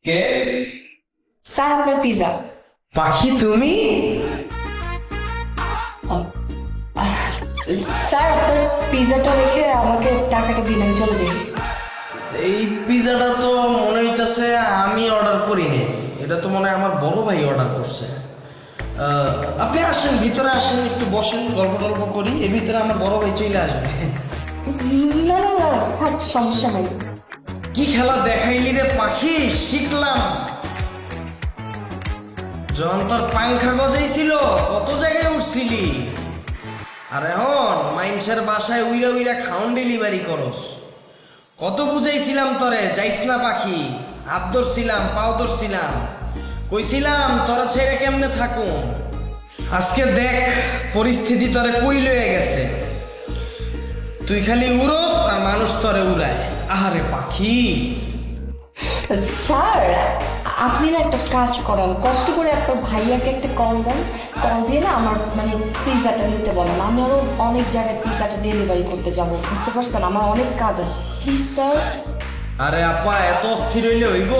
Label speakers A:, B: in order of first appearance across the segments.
A: কে?
B: Sir আপনার pizza.
A: পাখি তুমি?
B: স্যার আপনার পিজাটা রেখে আমাকে টাকাটা দিন, আমি চলে যাই।
A: এই পিজাটা তো মনে হইতাছে আমি অর্ডার করিনি, এটা তো মনে হয় আমার বড় ভাই অর্ডার করছে। আপনি আসেন, ভিতরে আসেন, একটু বসেন, গল্প টল্প করি, এর ভিতরে আমার বড় ভাই চলে আসবে।
B: না না না, থাক, সমস্যা নাই।
A: কি খেলা দেখাইলি রে পাখি, শিখলাম। যখন তোর পাংখা গজাইছিল কত জায়গায় উঠছিলি, আর এখন মাইনসের বাসায় উইরা উইরা খাউন ডেলিভারি করস। কত বুঝাইছিলাম তরে যাইস না পাখি, হাত ধরছিলাম, পাও ধরছিলাম, কইছিলাম তোরা ছেড়ে কেমনে থাকুন। আজকে দেখ পরিস্থিতি তরে কই লয়ে গেছে, তুই খালি উড়োস আর মানুষ তরে উড়ায়। আহারে পাখি।
B: স্যার আপনি না একটা কাজ করেন, কষ্ট করে আপনার ভাইয়াকে একটা কল দেন, কল দিয়ে না আমার মানে পিজাটা নিতে বলেন। আমি আরও অনেক জায়গায় পিজাটা ডেলিভারি করতে যাব, বুঝতে পারছেন, আমার অনেক কাজ আছে, প্লিজ স্যার।
A: আরে আপা এত অস্থির হইলে হইব?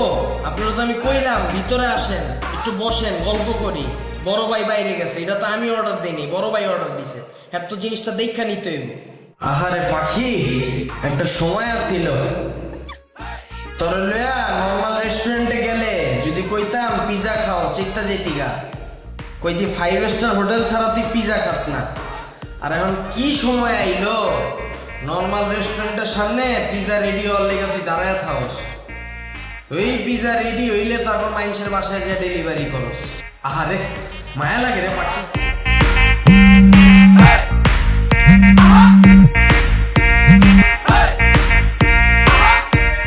A: আপনারা তো আমি কইলাম ভিতরে আসেন, একটু বসেন, গল্প করি। বড় ভাই বাইরে গেছে, এটা তো আমি অর্ডার দিইনি, বড় ভাই অর্ডার দিছে, এত জিনিসটা দেখা নিতে হইব। আহারে পাখি, একটা সময় আসছিল তোর লয়া নর্মাল রেস্টুরেন্টে গেলে যদি কইতাম পিজা খাও, চিত্তা যেতিগা, কইতি 5 স্টার হোটেল ছাড়া তুই পিজা খাস না। আর এখন কি সময় আইলো, নর্মাল রেস্টুরেন্টের সামনে পিজা রেডি হওয়ার লেগে তুই দাঁড়ায় থাকস। ওই পিজা রেডি হইলে তারপর মানুষের বাসায় যে ডেলিভারি করস। আহারে মায়া লাগে রে পাখি।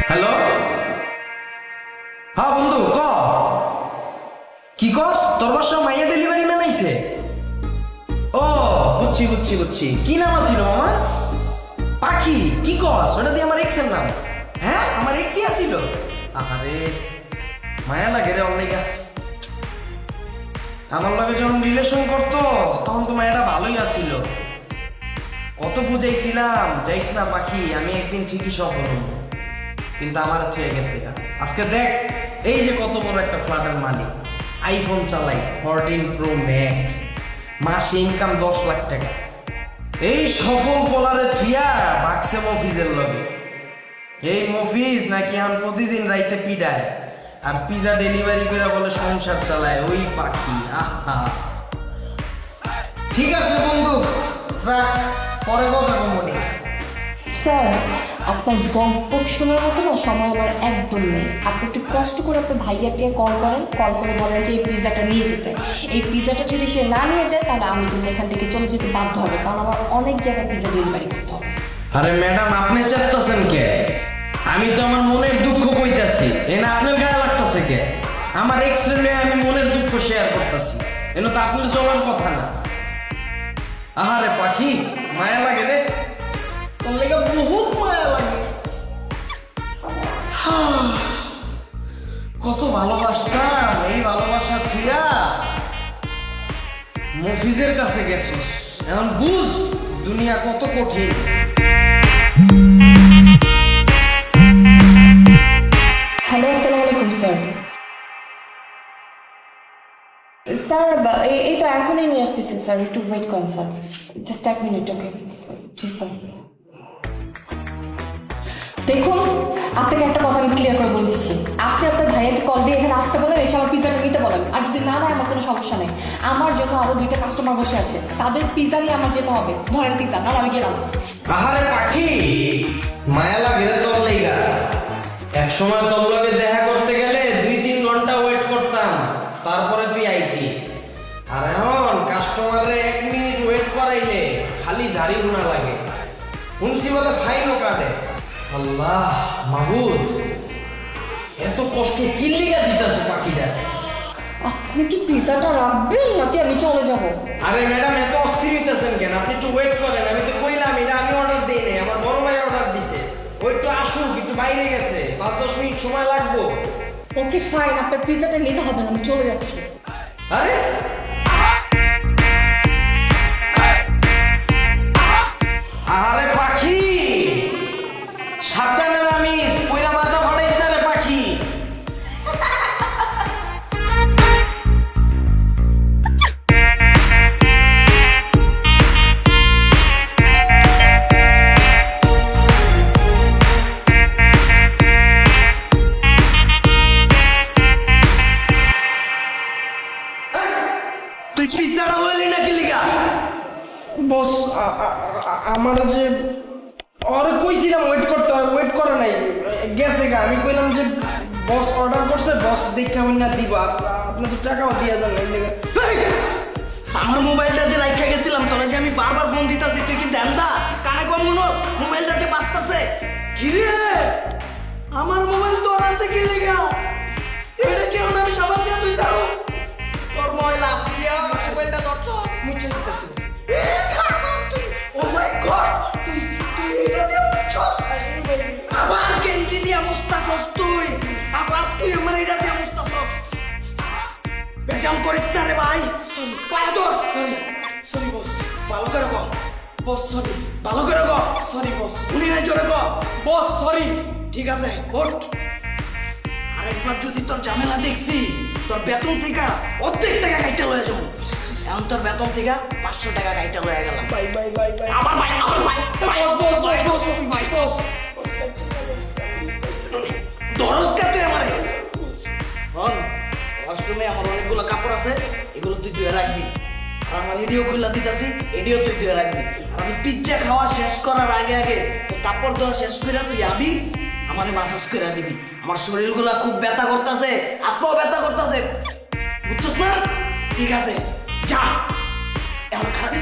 A: হ্যালো, হ্যাঁ বন্ধু ক, কি কস? তোর বাসা মাইয়া ডেলিভারি ম্যান আইছে? ও বুঝছি বুঝছি বুঝছি, কি নাম আছিল আমার? পাখি? কি কস? ওটা দিয়ে আমার এক্সের নাম। হ্যাঁ আমার এক্সই আছিল। আহারে মায়া লাগে রে অনেকা। আমার লগে যখন রিলেশন করতো তখন তো মায়াটা ভালোই আছিল, কত বুঝাইছিলাম যাইস না পাখি, আমি একদিন ঠিকই সফল হব, কিন্তু আমার হয়ে গেছে। আজকে দেখ এই যে কত বড় একটা ফ্ল্যাটের মালিক, আইফোন চালাই 14 প্রো ম্যাক্স, মাসে ইনকাম 10 লাখ টাকা। এই সফল বলারে থুইয়া বাক্সে মফিজের লগে। এই মফিজ নাকি এখন প্রতিদিন রাইতে পিডায় আর পিজা ডেলিভারি করে বলে সংসার চালায়। ওই পাখি, আহা। ঠিক আছে বন্ধু, রাখ, পরে কথা কমনি।
B: স্যার আপনার বকবক শোনার মতো না সময় আমার একদম নেই। আপনি একটু কষ্ট করে আপনার ভাইয়াকে কল করেন, কল করে বলেন যে এই পিজাটা নিয়ে যেতে। এই পিজাটা যদি সে না নিয়ে যায় তাহলে আমি কিন্তু এখান থেকে চলে যেতে বাধ্য হবে, কারণ আমার অনেক জায়গায় পিজা ডেলিভারি করতে হবে।
A: আরে ম্যাডাম আপনি চেতাছেন কে? আমি তো আমার মনের দুঃখ কইতাছি, এনে আপনার গায়ে লাগতাছে কে? আমার এক্স রে আমি মনের দুঃখ শেয়ার করতেছি, এনে তো আপনার চলার কথা না। আহারে পাখি মায়া লাগে রে, তোর লেগে বহুত মায়া লাগে। কত ভালোবাসতাম, এই ভালোবাসা থুইয়া মফিজের কাছে গেছিস, এখন বুঝ দুনিয়া কত কঠিন।
B: হ্যালো, আসসালামু আলাইকুম স্যার। স্যার এই তো এখনই নিয়ে আসতেছি স্যার, একটু ওয়েট করুন স্যার, জাস্ট 1 মিনিট। ওকে জি স্যার। দেখুন আপনাকে একটা কথা আমি ক্লিয়ার করে বলে দিচ্ছি, আপনি আপনার ভাইয়াকে কল দিয়ে এখানে আসতে বলেন, এসে আমার পিজাটা নিতে বলেন, আর যদি না নেয় আমার কোনো সমস্যা নেই। আমার জন্য আরও 2টা কাস্টমার বসে আছে, তাদের পিজা নিয়ে আমার যেতে হবে। ধরেন পিজা, নাহলে আমি গেলাম।
A: আহারে পাখি মায়া লাগে রে তোর লাইগা। এক সময় তোর লগে দেখা করতে গেলে 2-3 ঘন্টা ওয়েট করতাম, তারপরে তুই আইতি। আর এখন কাস্টমারে 1 মিনিট ওয়েট করাইলে খালি ঝাড়ি গুনা লাগে, শুনছি বলে ফাইনও কাটে। আল্লাহ মাহবুদ, এত কষ্ট কি লিগা দিতেছে পাখিটা?
B: আপনি কি পিজাটা রাখবেন নাকি আমি চলে যাব?
A: আরে ম্যাডাম এত অস্থির হইতেছেন কেন? আপনি একটু ওয়েট করেন, আমি তো কইলাম এটা আমি অর্ডার দিই নাই, আমার বড় ভাই অর্ডার দিছে। ওই একটু আসুক, একটু বাইরে গেছে, 5-10 মিনিট সময় লাগবো।
B: ওকে ফাইন, আপনার পিজাটা নিতে হবে না, আমি চলে যাচ্ছি।
A: আরে আরে পাখি সাবধানে নামিস, কইরা মাথা ফাটাইছ না রে পাখি। আমার যে ওরে কইছিলাম ওয়েট করতে হয়, ওয়েট করে নাই, গেছে গা। আমি কইলাম যে বস অর্ডার করছে, বস দেখে আমি না দিব, আপনি তো টাকাও দিয়ে যান এই লেগে।
C: আমার মোবাইলটা যে রাইখা গেছিলাম তোরা যে আমি বারবার ফোন দিতাছি, তুই কি দেন্দা কানে কম মনো মোবাইলটা যে বাজতাছে? কিরে আমার মোবাইল তোর হাতে কি লেগা? এটা কি আমি সবার দিয়ে তুই তারো তোর ময়লা দিয়া মোবাইলটা ধরছস?
A: মুছে দিতেছি।
C: ও মাই গড, তুই তুই এটা দিয়ে মুছছস? আবার গেঞ্জি দিয়া মুছতাছস তুই? আবার তুই আমার এটা দিয়ে মুছতাছস? বেজাল করিস না রে ভাই, পায়ে ধর।
A: সরি সরি বস,
C: ভালো করে কর,
A: বস সরি,
C: ভালো করে কর,
A: সরি বস,
C: উনি না জোরে কর।
A: Boss sorry.
C: ঠিক আছে ওঠ। আরেকবার যদি তোর ঝামেলা দেখছি, তোর বেতন থেকে অর্ধেক টাকা কাইটা লয়ে যাবো। এখন তোর বেতন থেকে 500 টাকা কাইটা লয়ে গেলাম।
A: Bye bye bye bye.
C: আবার ভাই, আবার ভাই, ভাই,
A: বস বস
C: ভাই,
A: বস বস
C: ভাই,
A: বস।
C: দরজ কে তুই আমারে? হন, ওয়াশরুমে আমার অনেকগুলো কাপড় আছে, এগুলো তুই ধুয়ে রাখবি। আর আমার এডিও খুললা দিতাছি, এডিও তুই ধুয়ে রাখবি। আর আমি পিজ্জা খাওয়া শেষ করার আগে আগে তোর কাপড় ধোয়া শেষ করে তুই আবি, আমারে মাসাজ করে দিবি। আমার শরীরগুলা খুব ব্যথা করতেছে, হাত পাও ব্যথা করতেছে, বুঝছস না? ঠিক আছে যা। এখন খারাপ